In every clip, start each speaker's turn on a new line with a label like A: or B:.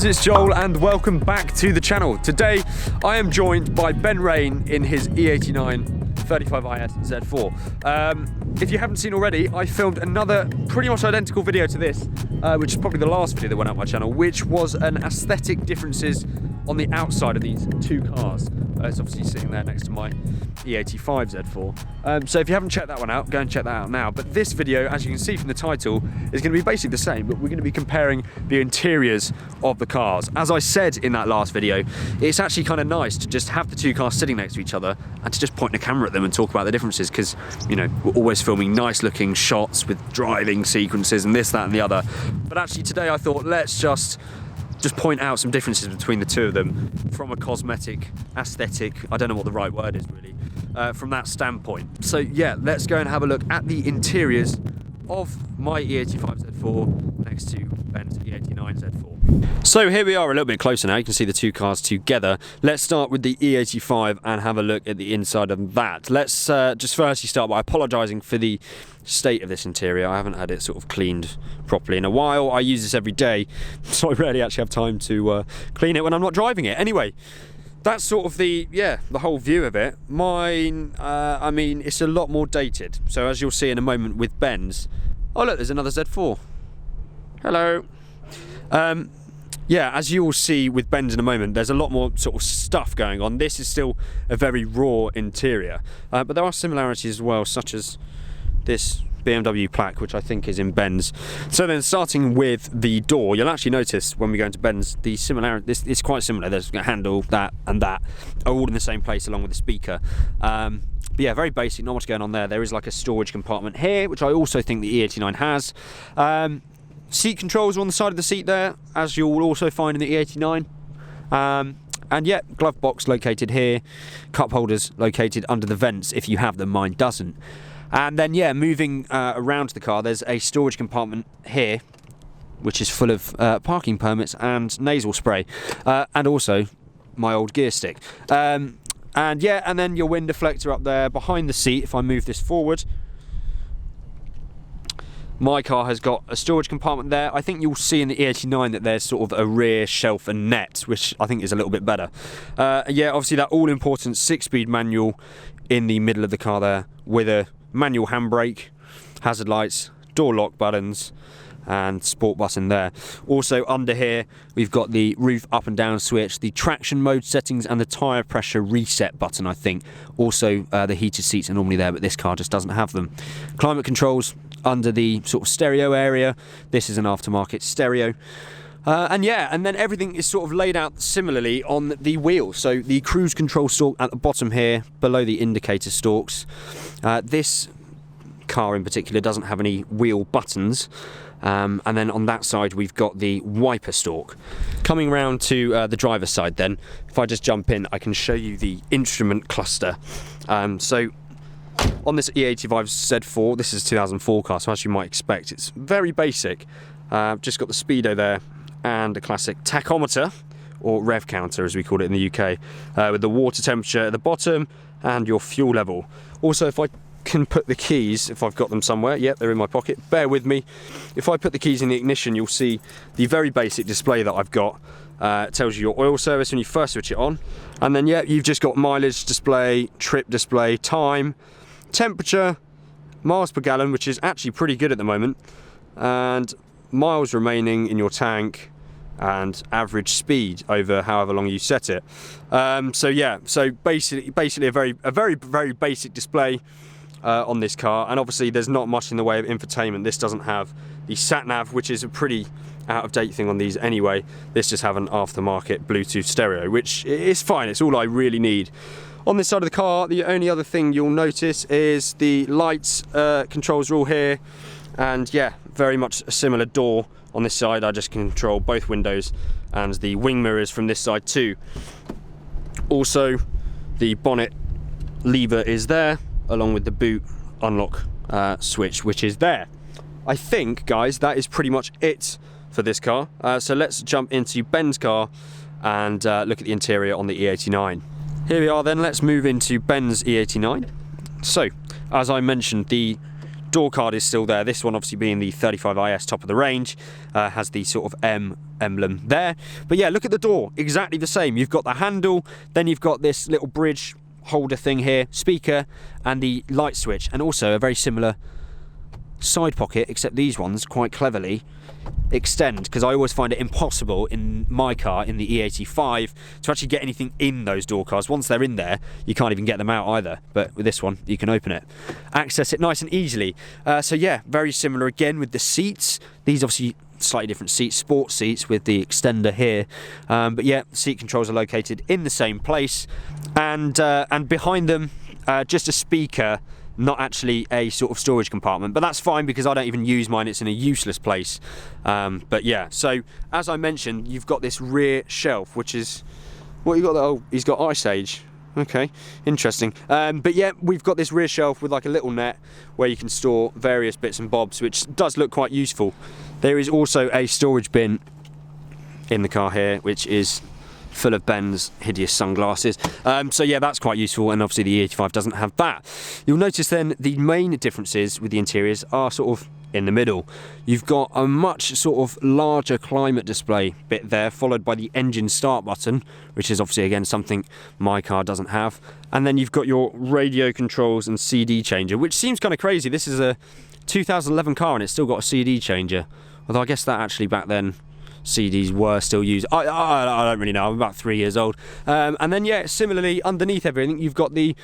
A: guys, it's Joel and welcome back to the channel. Today I am joined by Ben Rain in his E89 35 Z4. If you haven't seen already, I filmed another pretty much identical video to this, which is probably the last video that went out on my channel, which was an aesthetic differences on the outside of these two cars. It's obviously sitting there next to my E85 Z4. So if you haven't checked that one out, go and check that out now. But this video, as you can see from the title, is going to be basically the same, but we're going to be comparing the interiors of the cars. As I said in that last video, it's actually kind of nice to just have the two cars sitting next to each other and to just point the camera at them and talk about the differences, because, you know, we're always filming nice looking shots with driving sequences and this, that and the other. But actually today I thought, let's just point out some differences between the two of them from a cosmetic, aesthetic, I don't know what the right word is really, from that standpoint. So yeah, let's go and have a look at the interiors of my E85 Z4 next to Ben's E89 Z4. So here we are a little bit closer now, you can see the two cars together. Let's start with the E85 and have a look at the inside of that. Let's just firstly start by apologising for the state of this interior. I haven't had it sort of cleaned properly in a while. I use this every day, so I rarely actually have time to clean it when I'm not driving it. Anyway, that's sort of the whole view of it. Mine, I mean, it's a lot more dated. So as you'll see in a moment with Ben's, oh look, there's another Z4. Hello. Yeah, as you will see with Ben's in a moment, there's a lot more sort of stuff going on. This is still a very raw interior, but there are similarities as well, such as this BMW plaque, which I think is in Ben's. So then, starting with the door, you'll actually notice when we go into Ben's, the similarity, it's quite similar. There's a handle, that and that are all in the same place along with the speaker. But yeah, very basic, not much going on there. There is like a storage compartment here, which I also think the E89 has. Seat controls are on the side of the seat there, as you will also find in the E89. And yeah, glove box located here, cup holders located under the vents if you have them, mine doesn't. And then yeah, moving around the car, there's a storage compartment here, which is full of parking permits and nasal spray, and also my old gear stick. And yeah, and then your wind deflector up there behind the seat. If I move this forward, my car has got a storage compartment there. I think you'll see in the E89 that there's sort of a rear shelf and net, which I think is a little bit better. Yeah, obviously that all-important 6-speed manual in the middle of the car there, with a manual handbrake, hazard lights, door lock buttons, and sport button there. Also under here, we've got the roof up and down switch, the traction mode settings, and the tyre pressure reset button, I think. Also, the heated seats are normally there, but this car just doesn't have them. Climate controls under the sort of stereo area. This is an aftermarket stereo. And yeah, and then everything is sort of laid out similarly on the wheels. So the cruise control stalk at the bottom here, below the indicator stalks. This car in particular doesn't have any wheel buttons. And then on that side we've got the wiper stalk. Coming round to the driver's side then, if I just jump in, I can show you the instrument cluster. So on this E85 Z4, this is a 2004 car, so as you might expect, it's very basic. Just got the speedo there and a classic tachometer, or rev counter as we call it in the UK, with the water temperature at the bottom and your fuel level. Also, if I can put the keys, if I've got them somewhere, yep, they're in my pocket, bear with me. If I put the keys in the ignition, you'll see the very basic display that I've got. It tells you your oil service when you first switch it on, and then yeah, you've just got mileage display, trip display, time, temperature, miles per gallon, which is actually pretty good at the moment, and miles remaining in your tank, and average speed over however long you set it. So yeah, so basically a very basic display on this car, and obviously there's not much in the way of infotainment. This doesn't have the sat nav, which is a pretty out of date thing on these anyway. This just have an aftermarket Bluetooth stereo, which is fine. It's all I really need. On this side of the car, the only other thing you'll notice is the lights controls are all here, and yeah, very much a similar door on this side. I just control both windows and the wing mirrors from this side too. Also, the bonnet lever is there, along with the boot unlock switch, which is there. I think, guys, that is pretty much it for this car. So let's jump into Ben's car and look at the interior on the E89. Here we are then, let's move into Ben's E89. So, as I mentioned, the door card is still there. This one obviously being the 35IS top of the range, has the sort of M emblem there. But yeah, look at the door, exactly the same. You've got the handle, then you've got this little bridge holder thing here, speaker, and the light switch, and also a very similar side pocket, except these ones quite cleverly extend, because I always find it impossible in my car, in the E85, to actually get anything in those door cards. Once they're in there, you can't even get them out either, but with this one you can open it, access it nice and easily. So yeah, very similar again with the seats. These obviously slightly different seats, sport seats with the extender here, but yeah, seat controls are located in the same place, and behind them just a speaker, not actually a sort of storage compartment, but that's fine because I don't even use mine, it's in a useless place. But yeah, so as I mentioned, you've got this rear shelf, which is what you got there. Oh, he's got Ice Age. Okay, interesting. But yeah, we've got this rear shelf with like a little net where you can store various bits and bobs, which does look quite useful. There is also a storage bin in the car here, which is full of Ben's hideous sunglasses. So yeah, that's quite useful, and obviously the E85 doesn't have that. You'll notice then the main differences with the interiors are sort of in the middle. You've got a much sort of larger climate display bit there, followed by the engine start button, which is obviously again something my car doesn't have. And then you've got your radio controls and CD changer, which seems kind of crazy. This is a 2011 car and it's still got a CD changer, although I guess that actually back then CDs were still used. I don't really know, I'm about 3 years old. And then yeah, similarly underneath everything you've got the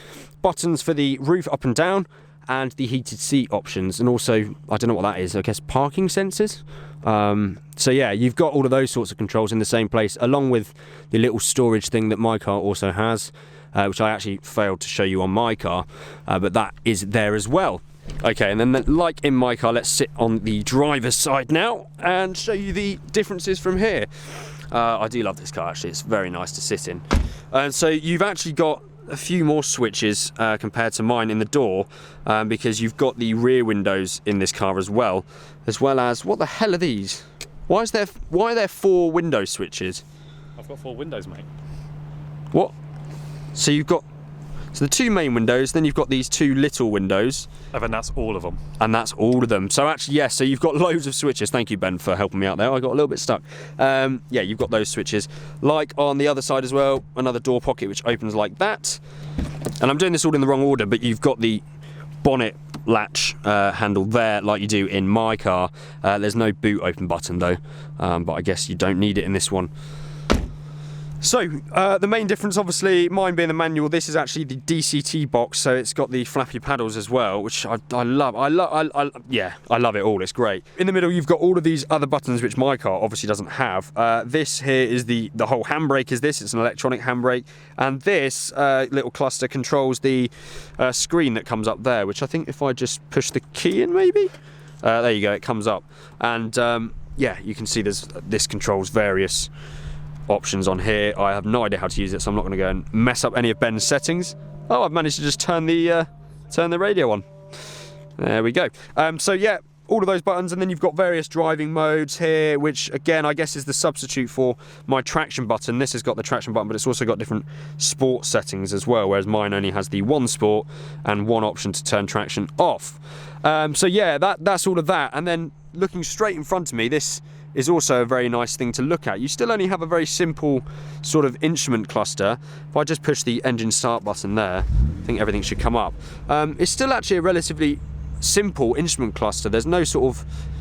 A: buttons for the roof up and down, and the heated seat options, and also, I don't know what that is, I guess parking sensors. So yeah, you've got all of those sorts of controls in the same place, along with the little storage thing that my car also has, which I actually failed to show you on my car, but that is there as well. Okay, and then like in my car, let's sit on the driver's side now and show you the differences from here. I do love this car actually, it's very nice to sit in. And so you've actually got a few more switches compared to mine in the door, because you've got the rear windows in this car as well as, what the hell are these? Why are there 4 window switches?
B: I've got 4 windows, mate.
A: What? So you've got the 2 main windows, then you've got these 2 little windows.
B: And then that's all of them.
A: And that's all of them. So actually, yes, so you've got loads of switches. Thank you, Ben, for helping me out there. I got a little bit stuck. Yeah, you've got those switches. Like on the other side as well, another door pocket which opens like that. And I'm doing this all in the wrong order, but you've got the bonnet latch handle there like you do in my car. There's no boot open button though, but I guess you don't need it in this one. So, the main difference, obviously, mine being the manual, this is actually the DCT box, so it's got the flappy paddles as well, which I love. Yeah, I love it all, it's great. In the middle, you've got all of these other buttons, which my car obviously doesn't have. This here is the whole handbrake is this, it's an electronic handbrake, and this little cluster controls the screen that comes up there, which I think if I just push the key in, maybe? There you go, it comes up. And, yeah, you can see this controls various options on here. I have no idea how to use it, so I'm not going to go and mess up any of Ben's settings. Oh, I've managed to just turn the radio on. There we go. So yeah, all of those buttons, and then you've got various driving modes here, which again I guess is the substitute for my traction button. This has got the traction button, but it's also got different sport settings as well, whereas mine only has the 1 sport and 1 option to turn traction off. So yeah, that's all of that. And then looking straight in front of me, this is also a very nice thing to look at. You still only have a very simple sort of instrument cluster. If I just push the engine start button there, I think everything should come up. It's still actually a relatively simple instrument cluster. There's no sort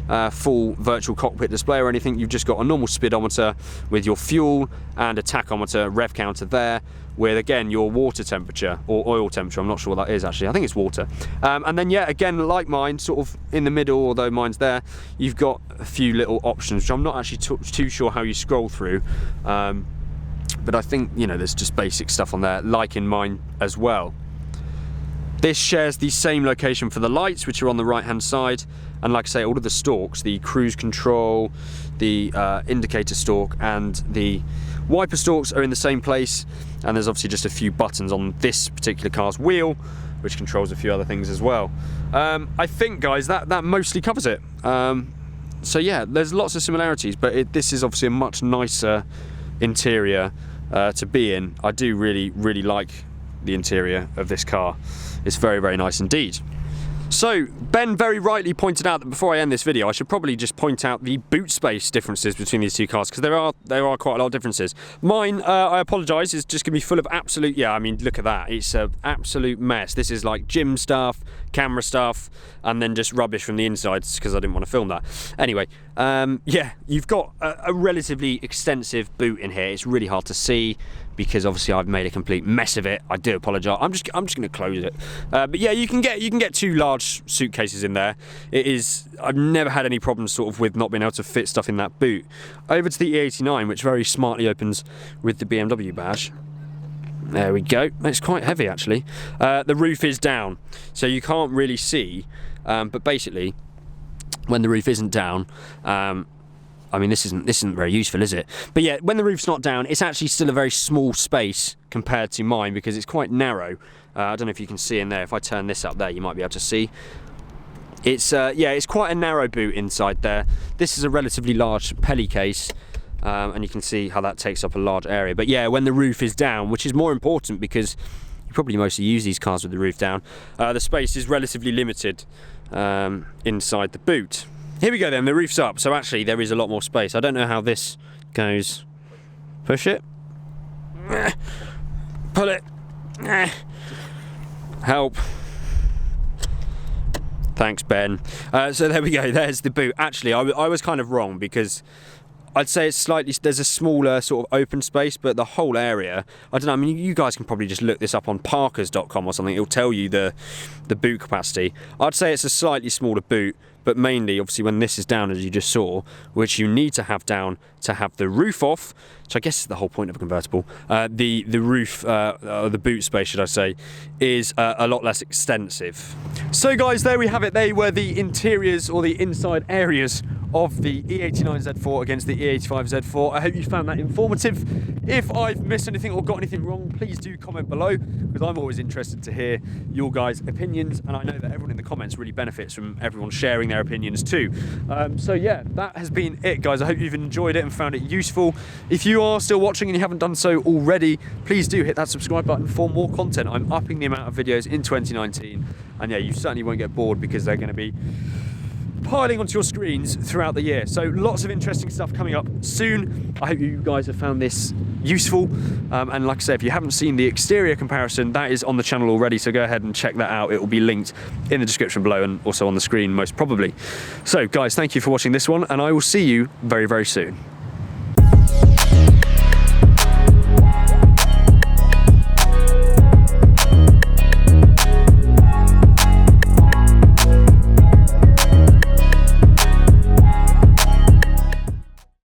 A: of full virtual cockpit display or anything. You've just got a normal speedometer with your fuel and a tachometer rev counter there, with again your water temperature or oil temperature. I'm not sure what that is actually, I think it's water. And then yeah, again like mine, sort of in the middle, although mine's there, you've got a few little options which I'm not actually too sure how you scroll through, but I think, you know, there's just basic stuff on there like in mine as well. This shares the same location for the lights, which are on the right hand side, and like I say, all of the stalks, the cruise control, the indicator stalk and the wiper stalks are in the same place, and there's obviously just a few buttons on this particular car's wheel which controls a few other things as well. I think, guys, that mostly covers it. So yeah, there's lots of similarities, but this is obviously a much nicer interior to be in. I do really like the interior of this car. It's very, very nice indeed. So, Ben very rightly pointed out that before I end this video, I should probably just point out the boot space differences between these two cars, because there are quite a lot of differences. Mine, I apologise, is just going to be full of absolute, yeah, I mean, look at that. It's an absolute mess. This is like gym stuff, camera stuff, and then just rubbish from the insides, because I didn't want to film that. Anyway, yeah, you've got a relatively extensive boot in here. It's really hard to see, because obviously I've made a complete mess of it. I do apologise. I'm just going to close it. But yeah, you can get two large suitcases in there. I've never had any problems sort of with not being able to fit stuff in that boot. Over to the E89, which very smartly opens with the BMW badge. There we go. It's quite heavy actually. The roof is down, so you can't really see. But basically, when the roof isn't down, I mean, this isn't very useful, is it? But yeah, when the roof's not down, it's actually still a very small space compared to mine, because it's quite narrow. I don't know if you can see in there. If I turn this up there, you might be able to see. It's yeah, it's quite a narrow boot inside there. This is a relatively large pelly case, and you can see how that takes up a large area. But yeah, when the roof is down, which is more important because you probably mostly use these cars with the roof down, the space is relatively limited inside the boot. Here we go then, the roof's up, so actually there is a lot more space. I don't know how this goes. Push it. Pull it. Help. Thanks, Ben. So there we go, there's the boot. Actually, I was kind of wrong, because I'd say it's slightly, there's a smaller sort of open space, but the whole area, I don't know, I mean, you guys can probably just look this up on parkers.com or something. It'll tell you the boot capacity. I'd say it's a slightly smaller boot, but mainly, obviously, when this is down, as you just saw, which you need to have down to have the roof off, which I guess is the whole point of a convertible, the roof, the boot space, should I say, is a lot less extensive. So guys, there we have it. They were the interiors, or the inside areas, of the E89 Z4 against the E85 Z4. I hope you found that informative. If I've missed anything or got anything wrong, please do comment below, because I'm always interested to hear your guys' opinions, and I know that everyone in the comments really benefits from everyone sharing their opinions too. So yeah, that has been it, guys. I hope you've enjoyed it and found it useful. If you are still watching and you haven't done so already, please do hit that subscribe button for more content. I'm upping the amount of videos in 2019, and yeah, you certainly won't get bored, because they're going to be piling onto your screens throughout the year. So lots of interesting stuff coming up soon. I hope you guys have found this useful, and like I said, if you haven't seen the exterior comparison, that is on the channel already, so go ahead and check that out. It will be linked in the description below, and also on the screen most probably. So guys, thank you for watching this one, and I will see you very, very soon.